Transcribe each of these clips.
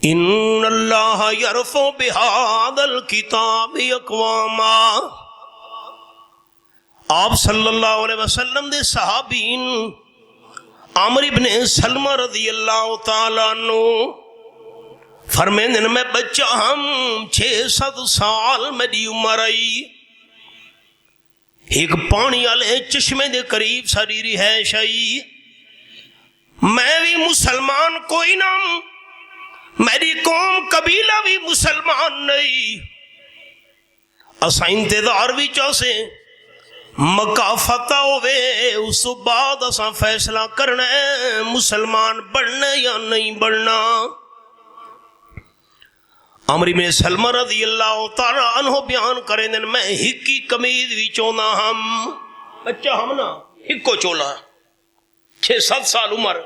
ان اللہ یرفع بہذا الکتاب اقواما، آپ صلی اللہ علیہ وسلم دے صحابین عامر ابن سلمہ رضی اللہ تعالیٰ عنہ فرمائیں میں بچہ ہم 6-7 سال میری عمر آئی، ایک پانی والے چشمے دے قریب ساری رہائش آئی، میں بھی مسلمان کوئی نہ، میری قوم قبیلہ بھی مسلمان نہیں، اساں انتظار بھی چاہتے مکہ فتح ہوئے، اس بعد اساں فیصلہ کرنا ہے مسلمان بڑھنا یا نہیں بڑھنا۔ عمر بن سلمہ رضی اللہ تعالی عنہ بیان کریں دن میں ہکی قمیض بھی چونا ہم، بچہ ہم نا ہکو چولا، 6-7 سال عمر،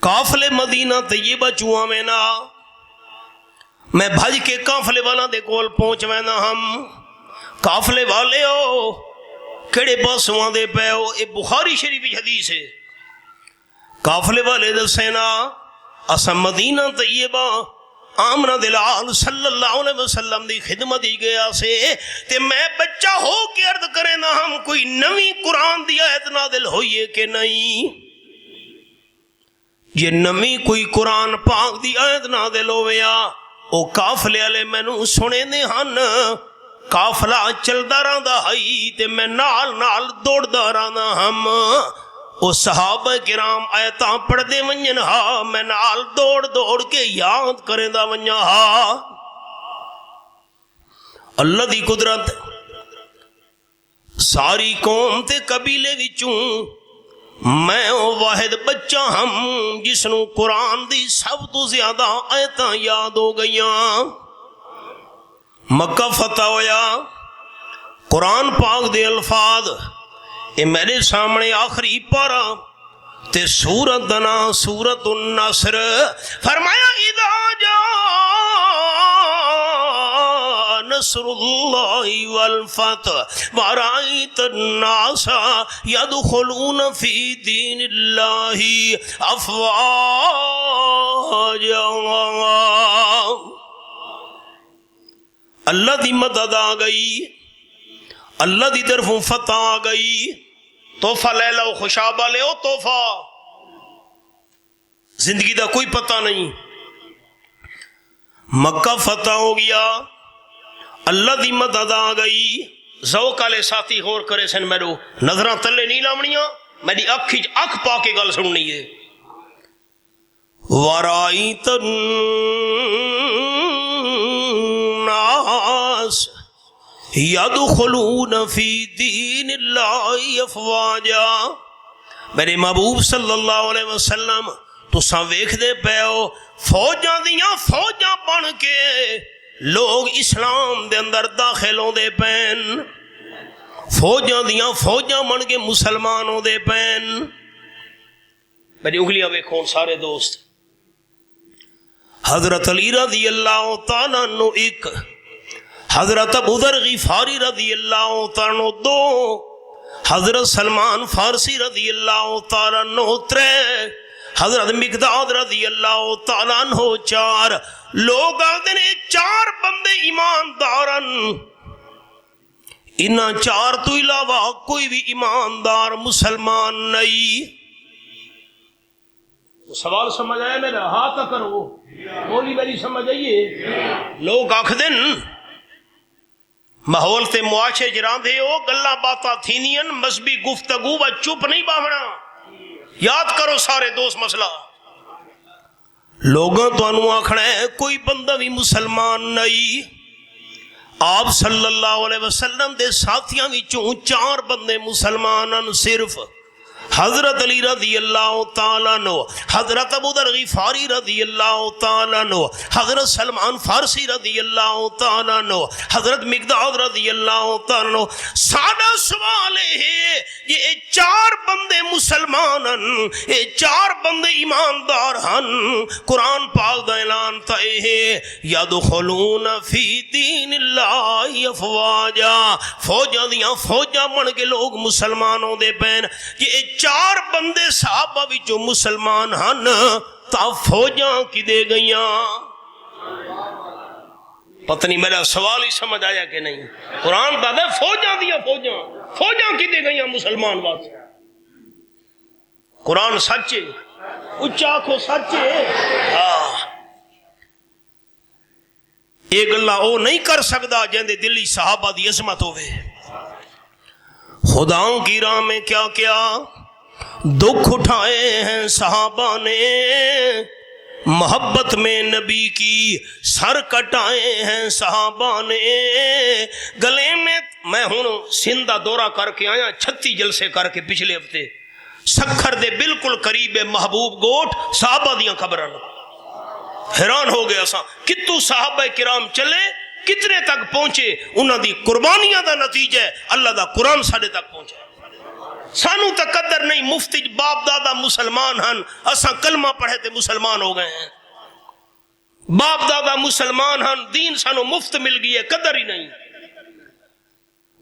قافلے مدینہ طیبہ چوہاں میں نا، میں بھج کے قافلے والا دے کول پہنچ میں نا، ہم قافلے والے ہو کڑے پاسوں دے پے ہو، اے بخاری شریف حدیث ہے، قافلے والے دسینا اسا مدینہ طیبہ آمنہ دلال صلی اللہ علیہ وسلم دی خدمت دی گیا سے، تے میں بچہ ہو کے عرض کرے نا ہم کوئی نوی قرآن دی آیت نازل ہوئیے کہ نہیں، یہ نوی کوئی قرآن پاک دی آیت نازل ہویا، او قافلے والے مینوں سنے نے ہن، قافلہ چلدا رہندا ہئی تے میں نال نال دوڑدا رہنا ہم، او صحابہ کرام آیتاں پڑھ دے ونجن ہا، میں نال دوڑ دوڑ کے یاد کریں دا ونجا ہا۔ اللہ دی قدرت ساری قوم تے قبیلے وچوں میں او واحد بچہ ہم جس نو قرآن دی سب تو زیادہ آیتاں یاد ہو گئیاں۔ مکہ فتح ہویا، قرآن پاک دے الفاظ اے میرے سامنے آخری پارا تے سورت دنا سورت النصر، فرمایا اذا جاء نصر اللہ والفتح ورأیت الناس يدخلون فی دین اللہ افواجا، اللہ دی مدد آ گئی، اللہ دی طرفوں فتح آ گئی، تحفہ لے لو، خوشابہ لے او تحفہ، زندگی دا کوئی پتہ نہیں، مکہ فتح ہو گیا، اللہ دی مدد آ گئی، ذوق والے ساتھی غور کرے سن، میرو نظراں تلے نہیں لاونیاں، میری اکھ پا کے گل سننی ہے۔ وَرَأَيْتَ النَّاسَ يَدْخُلُونَ فِي دِينِ اللَّهِ أَفْوَاجًا، میرے محبوب صلی اللہ علیہ وسلم تساں ویکھ دے پے ہو فوجاں دیاں فوجاں بن کے لوگ اسلام دے اندر داخل ہوں دے پین، فوجاں دیاں فوجاں بن کے مسلمان ہوں دے پین۔ میری انگلیاں ویکھون سارے دوست، حضرت علی رضی اللہ تعالیٰ عنہ ایک، حضرت ابو ذر غفاری رضی اللہ تعالیٰ عنہ 2، حضرت سلمان فارسی رضی اللہ تعالیٰ عنہ 3، حضرت مقداد رضی اللہ تعالیٰ عنہ 4، لوگ آتے ہیں 4 بندے ایماندارن، انہاں 4 تو علاوہ کوئی بھی ایماندار مسلمان نہیں۔ سوال سمجھ آیا میرا؟ ہاتھ کرو، بولی میری سمجھ آئیے؟ لوگ آکھ دن ماحول تے معاشرے جران دے ہو گلاں باتاں تھینیاں، مذہبی گفتگو و چپ نہیں باہنا، یاد کرو سارے دوست مسئلہ، لوگاں تو انہوں آکھنا ہے کوئی بندہ بھی مسلمان نہیں۔ آپ صلی اللہ علیہ وسلم دے ساتھیاں وچوں 4 بندے مسلمانن، صرف حضرت علی رضی اللہ تعالیٰ عنہ، حضرت ابو ذر غفاری رضی اللہ تعالیٰ عنہ، حضرت سلمان فارسی رضی اللہ تعالیٰ عنہ، حضرت مقداد رضی اللہ تعالیٰ عنہ۔ سادہ سوال ہے یہ 4 بندے مسلمان ہن، یہ 4 بندے ایماندار ہن، قرآن پاک دا اعلان تھا ہے یدخلون فی دین اللہ افواجا، فوجاں دیاں فوجاں بن کے لوگ مسلمان ہوں دے پین۔ یہ 4 بندے صحابہ وچوں مسلمان ہن، تا فوجاں کدے گئیاں. پتہ نہیں میرا سوال ہی سمجھ آیا کہ نہیں. قرآن دادا فوجاں دیا فوجاں کدے گئیاں مسلمان واسطے. قرآن سچے اچا آخو سچے. یہ گلا وہ نہیں کر سکتا جندے دلی صحابہ دی عظمت ہوئے. خداؤں کی راہ میں کیا کیا دکھ اٹھائے ہیں صحابہ نے, محبت میں نبی کی سر کٹائے ہیں صحابہ نے. گلے میں ہوں سندھ دا دورہ کر کے آیا, 36 جلسے کر کے پچھلے ہفتے. سکھر دے بالکل قریب محبوب گوٹ صحابہ دیاں خبراں. حیران ہو گیا سا کتوں صحابہ کرام چلے, کتنے تک پہنچے. انہاں دی قربانیاں دا نتیجہ ہے اللہ دا قرآن ساڈے تک پہنچا. سانو تا قدر نہیں, مفتی باپ دادا مسلمان ہن, اساں کلمہ پڑھے تے مسلمان ہو گئے ہیں. باپ دادا مسلمان ہن, دین سانو مفت مل گئی ہے, قدر ہی نہیں.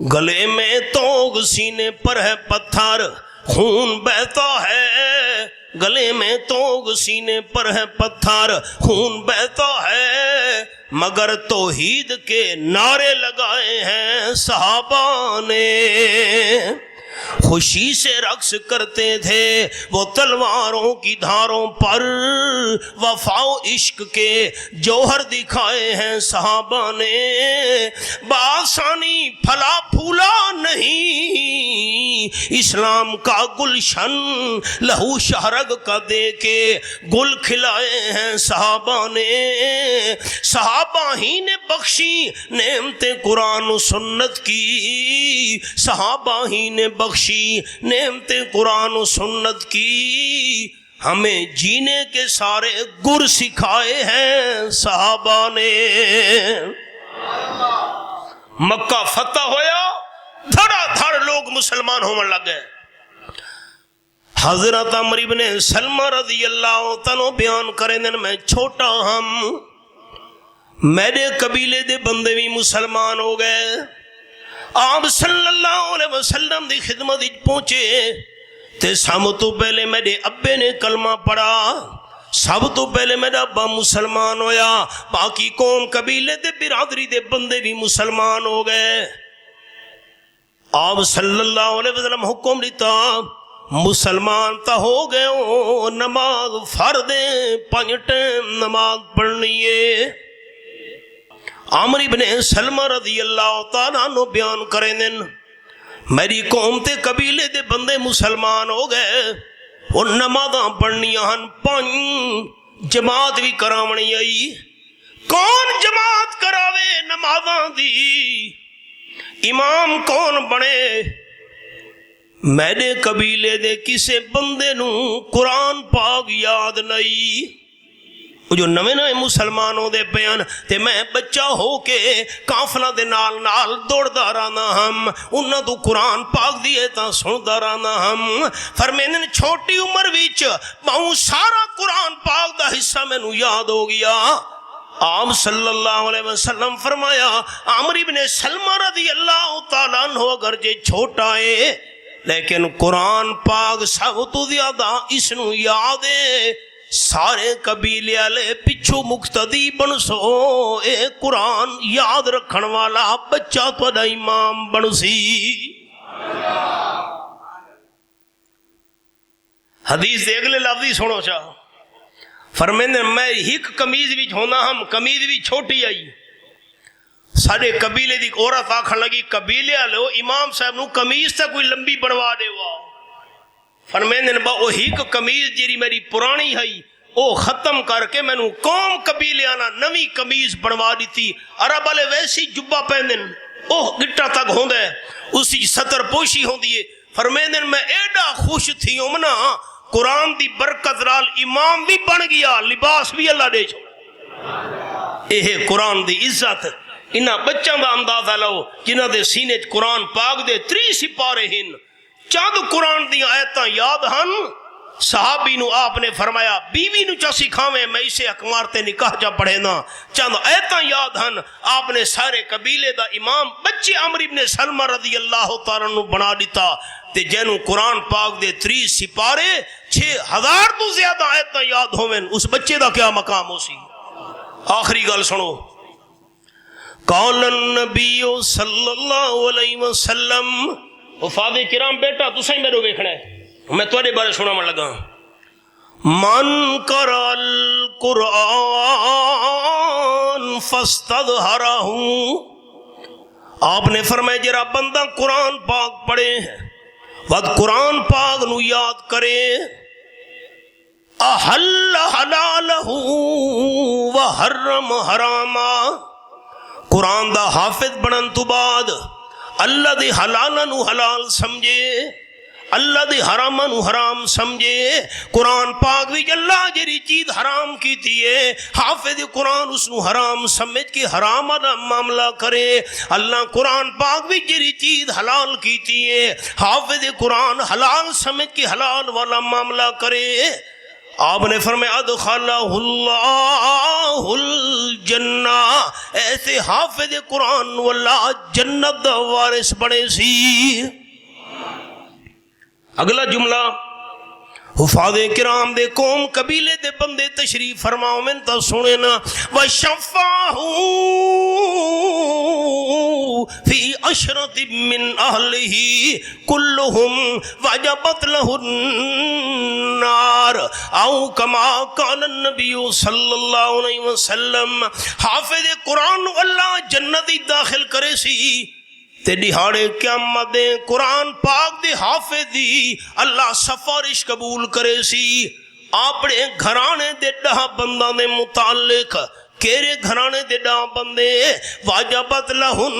گلے میں توگ سینے پر ہے پتھر خون بہتا ہے, گلے میں توگ سینے پر ہے پتھر خون بہتا ہے, مگر توحید کے نعرے لگائے ہیں صحابہ نے. خوشی سے رقص کرتے تھے وہ تلواروں کی دھاروں پر, وفا و عشق کے جوہر دکھائے ہیں صحابہ نے. بآسانی پھلا پھولا نہیں اسلام کا گلشن, لہو شہرگ کا دے کے گل کھلائے ہیں صحابہ نے. صحابہ ہی نے بخشی نعمتیں قرآن و سنت کی, صحابہ ہی نے بخشی نعمتیں قرآن و سنت کی, ہمیں جینے کے سارے گر سکھائے ہیں صحابہ نے. مکہ فتح ہویا, دھڑا دھڑ لوگ مسلمان ہونے لگ گئے. حضرت عمرو بن سلمہ رضی اللہ تعالیٰ بیان کریں دن میں چھوٹا ہم, میرے قبیلے دے بندے بھی مسلمان ہو گئے. آپ صلی اللہ علیہ وسلم دی خدمت پہنچے تے سب تو پہلے میرے ابے نے کلمہ پڑھا, سب تو پہلے میرا ابا مسلمان ہویا, باقی قوم قبیلے دے برادری دے بندے بھی مسلمان ہو گئے. آپ صلی اللہ علیہ وسلم حکم دیتا مسلمان تا ہو گئے ہو, نماز فرض 5 ٹائم نماز پڑھنی ہے. عمرو بن سلمہ رضی اللہ تعالیٰ عنہ بیان کریں دن میری قوم تے قبیلے دے بندے مسلمان ہو گئے, اور نمازاں پڑھنیاں ہن 5, جماعت بھی کراونی آئی. کون جماعت کراوے نمازاں دی, امام کون بنے؟ میرے قبیلے دے کسے بندے نو قرآن پاک یاد نہیں. جو نویں نویں مسلمانوں دے بیان تے میں بچہ ہو کے کافلا دے نال نال دوڑدا رہنا ہم, انہاں تو قرآن پاک دیے تا سندا رہنا ہم. فرمیندے چھوٹی عمر وچ بہوں سارا قرآن پاک دا حصہ مینوں یاد ہو گیا. آپ صلی اللہ علیہ وسلم فرمایا عمرو بن سلمہ رضی اللہ تعالیٰ عنہ اگر جے چھوٹا ہے لیکن قرآن پاک سب تو زیادہ اس نو یاد ہے, سارے قبیلے والے پچھو مقتدی بن سو, اے قرآن یاد رکھن والا بچہ تہاڈا امام بن سی. حدیث دے اگلے لفظ ہی سنو چاہو. فرمیندے میں ہک قمیض وچ ہونا ہم, قمیض بھی چھوٹی آئی. سارے قبیلے دی عورت آکھن لگی قبیلے والو امام صاحب نو قمیض تے کوئی لمبی بنوا دے وا. فرمیندے با او ہک قمیض جیری میری پرانی ہئی او ختم کر کے مینوں قوم قبیلے آنا نوی قمیض بنوا دیتی. عرب والے ویسی جبہ پہندن او گٹا تک ہوندا ہے, اسی ستر پوشی ہوندی ہے. فرمیندے میں ایڈا خوش تھی ہوں نا, قرآن دی برکت نال امام بھی بن گیا, لباس بھی اللہ دے چھوڑ. اے قرآن دی عزت. انہاں بچوں دا اندازہ لو جنہاں دے سینے قرآن پاک دے 3 سپارے ہن, چند قرآن دی آیتاں یاد ہن. صحابی نو آپ نے فرمایا بیوی نو چا سکھاویں میں اسے اکمارتے نکاح جا پڑھے نا, چند آیتاں یاد ہن. آپ نے سارے قبیلے دا امام بچے عمرو بن سلمہ رضی اللہ تعالیٰ عنہ بنا دیتا. تے جنوں قرآن پاک دے 30 سپارے 6000 تو زیادہ آیتاں یاد ہوویں، اس بچے دا کیا مقام ہو سی؟ آخری گل سنو، قال النبی صلی اللہ علیہ وسلم، وفاد کرام بیٹا تساں ہی میرے ویکھنا ہے، میں تواڈے بارے سناون لگا، من قرأ القرآن فاستظہرہ، آپ نے فرمایا جرا بندہ قرآن پاک پڑھے بعد قرآن پاک نو یاد کرے، احل حلالہ وحرم حراما، قرآن دا حافظ بنن تو بعد اللہ دے حلالہ نو حلال سمجھے، اللہ دے حرامہ نو حرام سمجھے، قرآن پاک بھی اللہ جری چیز حرام کیتی ہے حافظ قرآن اس نو حرام سمجھ کے حرام والا معاملہ کرے، اللہ قرآن پاک بھی جری چیز حلال کیتی ہے حافظ قرآن حلال سمجھ کے حلال والا معاملہ کرے۔ آپ نے فرمایا ادخلہ اللہ الجنہ، ایسے حافظ قرآن واللہ جنت دا وارث بنے سی۔ اگلا جملہ، حفاظ کرام دے قوم قبیلے دے بندے تشریف فرماؤ من تا سنے نا، وَشَفَّاهُ فِي عَشْرَةٍ مِّنْ أَهْلِهِ كُلُّهُمْ وَجَبَتْ لَهُ النَّارُ اَوْ كَمَا قَالَ النَّبِيُّ صلی اللہ علیہ وسلم، حافظ قرآن اللہ جنتی داخل کرے سی تے دہاڑے قیامت دے قرآن پاک دے حافظ دی اللہ سفارش قبول کرے سی۔ اپنے گھرانے دے 10 بنداں دے متعلق، کیرے گھرانے دے 10 بندے، واجبت لہن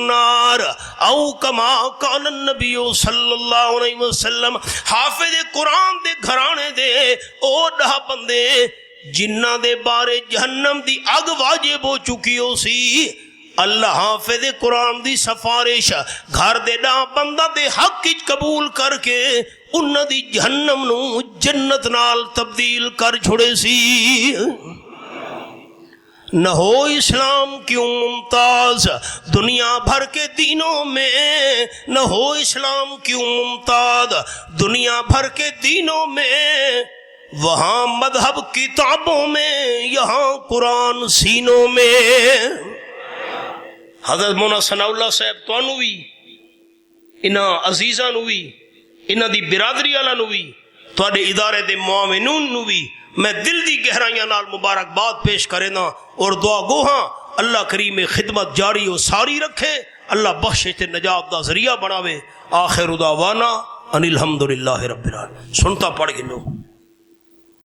نار او کما قال النبی صلی اللہ علیہ وسلم، حافظ قرآن دے گھرانے دے او 10 بندے جنہ دے بارے جہنم دی اگ واجب ہو چکی ہو سی، اللہ حافظ قرآن دی سفارش گھر دے 10 بندہ دے حق اچ قبول کر کے انہاں دی جہنم نو جنت نال تبدیل کر چھڑے سی۔ نہ ہو اسلام کیوں ممتاز دنیا بھر کے دینوں میں، نہ ہو اسلام کیوں ممتاز دنیا بھر کے دینوں میں، وہاں مذہب کتابوں میں یہاں قرآن سینوں میں۔ حضرت مولانا ثناء اللہ صاحب توانو بھی انہاں عزیزاں نو بھی انہاں دی برادری والا نو بھی تواڈے ادارے دے معاونون نو بھی میں دل دی گہرائیاں نال مبارکباد پیش کرے نا اور دعا گوہاں اللہ کریم خدمت جاری و ساری رکھے، اللہ بخشش تے نجات دا ذریعہ بناوے۔ آخر دعوانا ان الحمدللہ رب العالمین۔ سنتا پڑھ گے لو۔